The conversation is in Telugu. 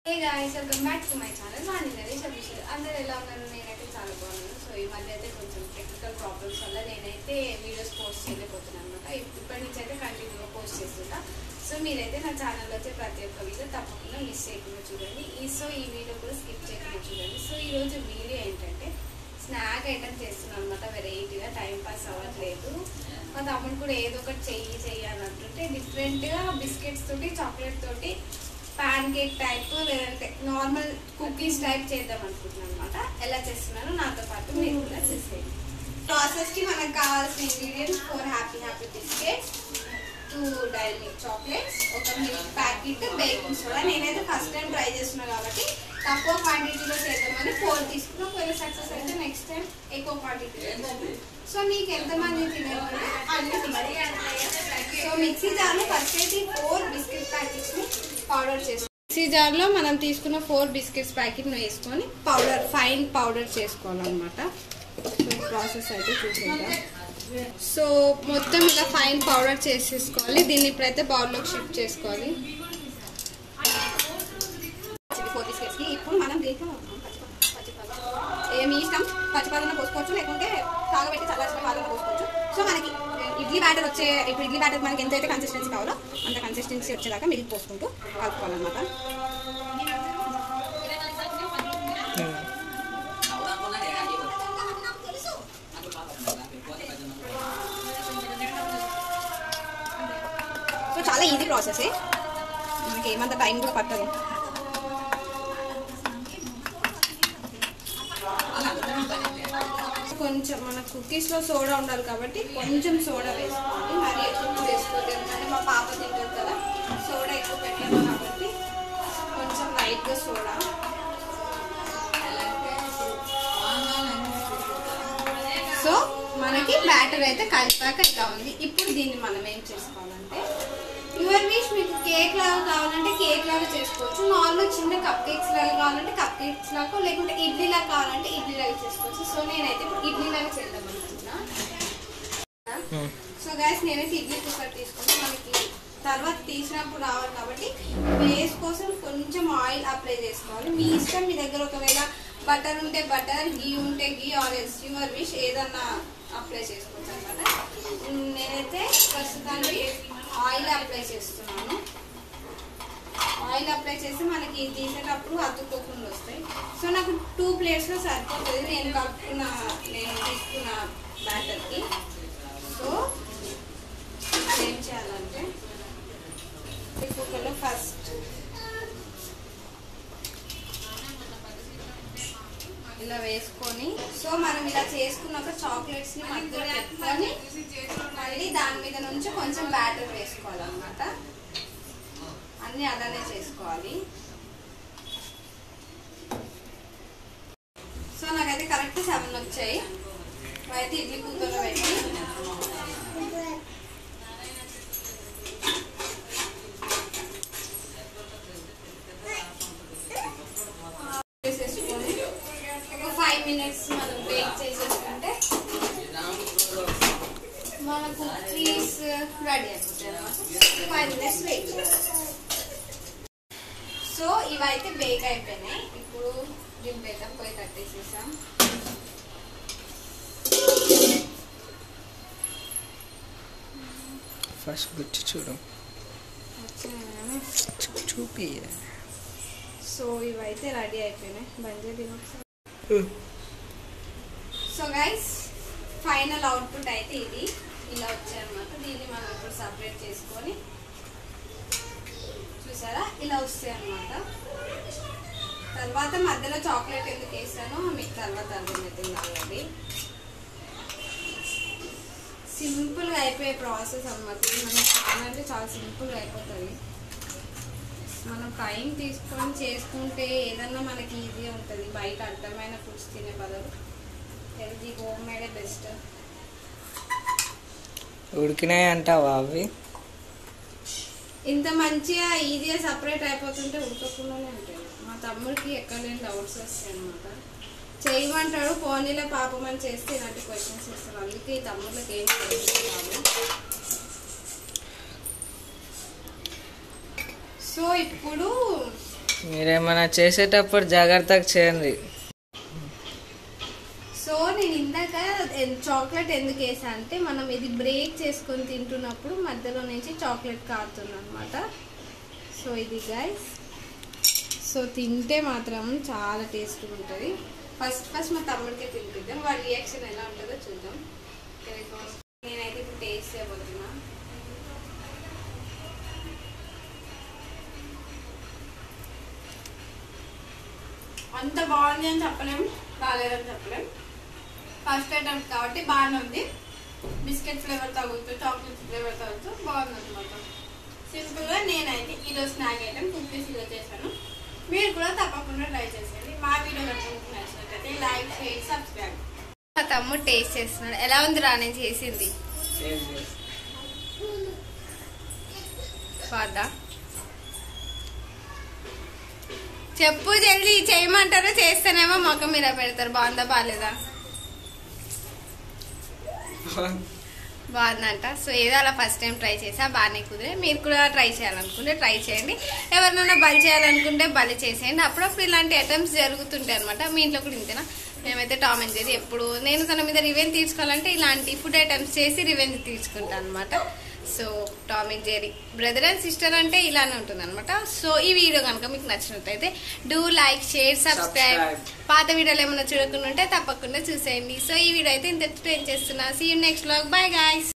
Hey guys, welcome back to my channel. అందరూ ఎలా ఉన్నారు? నేనైతే చాలా బాగున్నాను. సో ఈ మధ్య అయితే కొంచెం టెక్నికల్ ప్రాబ్లమ్స్ వల్ల నేనైతే వీడియోస్ పోస్ట్ చేయలేకపోతున్నాను అనమాట. ఇప్పటి నుంచి అయితే కంటిన్యూగా పోస్ట్ చేస్తుంటా. సో మీరైతే నా ఛానల్లో వచ్చే ప్రతి ఒక్క వీడియో తప్పకుండా మిస్ చేయకుండా చూడండి. ఈ వీడియో కూడా స్కిప్ చేయకుండా చూడండి. సో ఈరోజు వీడియో ఏంటంటే స్నాక్ ఐటమ్ చేస్తున్నాను అనమాట. వెరైటీగా టైం పాస్ అవ్వట్లేదు. మా తమ్ముడు కూడా ఏదో ఒకటి చెయ్యి అని అంటుంటే డిఫరెంట్గా బిస్కెట్స్ తోటి చాక్లెట్ తోటి ప్యాన్ కేక్ టైప్ లేదంటే నార్మల్ కుకీస్ టైప్ చేద్దాం అనుకుంటున్నాను అనమాట. ఎలా చేస్తున్నానో నాతో పాటు మీరు కూడా చేసేయండి. ప్రాసెస్కి మనకు కావాల్సిన ingredients 4 happy biscuits, 2 Dairy Milk chocolates, ఒక మిల్క్ ప్యాకెట్, బేకింగ్ సోడా. నేనైతే ఫస్ట్ టైం ట్రై చేస్తున్నాను కాబట్టి తక్కువ క్వాంటిటీలో చేద్దామని 4 తీసుకున్నాను. ఒకవేళ సక్సెస్ అయితే నెక్స్ట్ టైం ఎక్కువ క్వాంటిటీలో తీసుకున్నాను. సో మీకు ఎంతమంది తినేవాళ్ళు అన్ని. సో మిక్సీ జార్లో ఫస్ట్ అయితే 4 బిస్కెట్ ప్యాకెట్స్ని పౌడర్ చేసుకోవాలి. మిక్సీ జార్లో మనం తీసుకున్న 4 బిస్కెట్స్ ప్యాకెట్ను వేసుకొని ఫైన్ పౌడర్ చేసుకోవాలన్నమాట. ప్రాసెస్ అయితే చూసేద్దాం. సో మొత్తం ఇలా ఫైన్ పౌడర్ చేసేసుకోవాలి. దీన్ని ఇప్పుడైతే బౌల్లోకి షిఫ్ట్ చేసుకోవాలి. 4 బిస్కెట్స్కి ఇప్పుడు మనం దీంట్లో ఏమి ఇష్టం పచ్చిపాలన పోసుకోవచ్చు, లేకుంటే తాగబెట్టి చల్లార్చిన పాలన పోసుకోవచ్చు. సో మనకి ఇడ్లీ బ్యాటర్ ఇప్పుడు ఇడ్లీ బ్యాటర్ మనకి ఎంతైతే కన్సిస్టెన్సీ కావాలో అంత కన్సిస్టెన్సీ వచ్చేదాకా మిల్క్ పోసుకుంటూ కలుపుకోవాలన్నమాట. సో చాలా ఈజీ ప్రాసెస్, మనకి ఏమంత టైం కూడా పట్టదు. కొంచెం మన కుకీస్లో సోడా ఉండాలి కాబట్టి కొంచెం సోడా వేసుకోండి. మరి ఎక్కువ వేసుకోండి, ఎందుకంటే మా పాప తింటుంది కదా, సోడా ఎక్కువ పెట్టాము కాబట్టి కొంచెం లైట్గా సోడా. సో మనకి బ్యాటర్ అయితే కలిపాక ఇలా ఉంది. ఇప్పుడు దీన్ని మనం ఏం చేసుకోవాలంటే యువర్ విష్, మీకు కేక్ లాగా కావాలంటే కేక్ లాగా చేసుకోవచ్చు, నార్మల్ చిన్న కప్ కేక్స్ లాగా కావాలంటే కప్ కేక్స్ లాగా, లేకుంటే ఇడ్లీ లాగా కావాలంటే ఇడ్లీ లాగా చేసుకోవచ్చు. సో నేనైతే ఇప్పుడు ఇడ్లీ లాగా చేద్దాం అనుకుంటున్నా. సో గైస్ నేనైతే ఇడ్లీ కుక్కర్ తీసుకుంటే మనకి తర్వాత తీసినప్పుడు రావాలి కాబట్టి బేస్ కోసం కొంచెం ఆయిల్ అప్లై చేసుకోవాలి. మీ ఇష్టం, మీ దగ్గర ఒకవేళ బటర్ ఉంటే బటర్, గీ ఉంటే గీ, ఆరెంజ్ యువర్ విష్ ఏదన్నా అప్లై చేసుకోవచ్చు అనమాట. నేనైతే ప్రస్తుతానికి ఆయిల్ అప్లై చేస్తున్నాను. ఆయిల్ అప్లై చేసి మనకి తీసేటప్పుడు అతుక్కోకుండా వస్తాయి. సో నాకు 2 ప్లేట్స్లో సరిపోతుంది నేను తీసుకున్న బ్యాటర్కి. సో ఏం చేయాలంటే కుక్కర్లో ఫస్ట్ ఇలా వేసుకొని, సో మనం ఇలా చేసుకున్నాక చాక్లెట్స్ని మధ్యలో పెట్టుకొని మళ్ళీ దాని మీద నుంచి కొంచెం బ్యాటర్ వేసుకోవాలన్నమాట. అన్నీ అలానే చేసుకోవాలి. సో నాకైతే కరెక్ట్ 7 వచ్చాయి. అయితే ఇడ్లీ కుక్కర్లో పెట్టి వేసేసుకొని ఒక 5 మినిట్స్ మనం బేక్ చేసేసుకుంటే మన కుకీస్ రెడీ అయిపోతాయి అన్నమాట. 5 మినిట్స్ వెయిట్ చేయాలి. సో ఇవైతే బేక్ అయిపోయినాయి. ఇప్పుడు దింపేద్దాం, పోయి కట్టేసేసాం. ఫస్ట్ గుచ్చి చూడు, చూపి. సో ఇవైతే రెడీ అయిపోయినాయి. బంజే తినొచ్చు. సో గైస్ ఫైనల్ అవుట్పుట్ అయితే ఇది ఇలా వచ్చాయన్నమాట. దీన్ని మనం ఇప్పుడు సపరేట్ చేసుకొని చూసారా ఇలా వస్తాయి అన్నమాట. తర్వాత మధ్యలో చాక్లెట్ ఎందుకు వేసానో మీకు తర్వాత అర్థమవుతుంది ఆల్రెడీ. సింపుల్గా అయిపోయే ప్రాసెస్ అన్నమాట. మనకి చాలా అంటే చాలా సింపుల్గా అయిపోతుంది. మనం టైం తీసుకొని చేసుకుంటే ఏదన్నా మనకి ఈజీగా ఉంటుంది. బయట అర్థమైన ఫుడ్స్ తినే బదులు హెల్తీ హోమ్ మేడే బెస్ట్. ఉడికినాయి అంటావా అవి? ఇంత మంచిగా ఈజీగా సపరేట్ అయిపోతుంటే ఉడకకుండానే ఉంటాయి. మా తమ్ముడికి ఎక్కడ లేని డౌట్స్ వస్తాయి అనమాట. చేయమంటాడు, ఫోన్లో పాపం అని చేస్తే ఇలాంటి క్వశ్చన్స్ ఇస్తారు. అందుకే ఈ తమ్ముళ్ళకి ఏం తెలియదు. సో ఇప్పుడు మీరేమైనా చేసేటప్పుడు జాగ్రత్తగా చేయండి. సో నేను ఇందాక చాక్లెట్ ఎందుకు వేసా అంటే మనం ఇది బ్రేక్ చేసుకొని తింటున్నప్పుడు మధ్యలో నుంచి చాక్లెట్ కారుతుంది అనమాట. సో ఇది గైస్, సో తింటే మాత్రం చాలా టేస్ట్గా ఉంటుంది. ఫస్ట్ మా తమ్ముడికి తినిపిద్దాం, వాడి రియాక్షన్ ఎలా ఉంటుందో చూద్దాం. నేనైతే ఇప్పుడు టేస్ట్ చేయబోతున్నా. అంత బాగుంది అని చెప్పలేము, బాగాలేదని చెప్పలేము. ఫస్ట్ ఐటమ్ కాబట్టి బాగానే ఉంది. బిస్కెట్ ఫ్లేవర్ తగులుతూ, చాక్లెట్ ఫ్లేవర్ తగులుతూ బాగుంది అనమాట. సింపుల్గా నేనైతే ఈరోజు స్నాక్ ఐటమ్ కుక్కీస్ ఇలా చేశాను. మీరు కూడా తప్పకుండా ట్రై చేసేయండి. మా వీడియో కనుక మీకు నచ్చినట్లయితే లైక్, షేర్, సబ్స్క్రైబ్. మా తమ్ముడు టేస్ట్ చేస్తున్నాడు. ఎలా ఉంది రా నేను చేసింది? బాదా చెప్పు, జల్దీ చేయమంటారు, చేస్తేనేమో మొక్క మీద పెడతారు. బాగుందా బాగాలేదా? బాగుందంట. సో ఏదో అలా ఫస్ట్ టైం ట్రై చేసా, బాగానే కుదిరే. మీరు కూడా ట్రై చేయాలనుకుంటే ట్రై చేయండి. ఎవరినైనా బలి చేయాలనుకుంటే బలి చేసేయండి. అప్పుడప్పుడు ఇలాంటి అటెంప్ట్స్ జరుగుతుంటాయి అనమాట. మీ ఇంట్లో కూడా ఇంతేనా? మేమైతే టామ్ అండ్ జెర్రీ ఎప్పుడు నేను తన మీద రివెంజ్ తీర్చుకోవాలంటే ఇలాంటి ఫుడ్ ఐటమ్స్ చేసి రివెంజ్ తీర్చుకుంటాను అనమాట. So Tom and Jerry brother and sister అంటే ఇలానే ఉంటుంది అనమాట. సో ఈ వీడియో కనుక మీకు నచ్చినట్లయితే డూ లైక్, షేర్, సబ్స్క్రైబ్. పాత వీడియోలు ఏమైనా చూడకుండా ఉంటే తప్పకుండా చూసేయండి. సో ఈ వీడియో అయితే ఇంత ఎండ్ చేస్తున్నా. See you next vlog. Bye guys.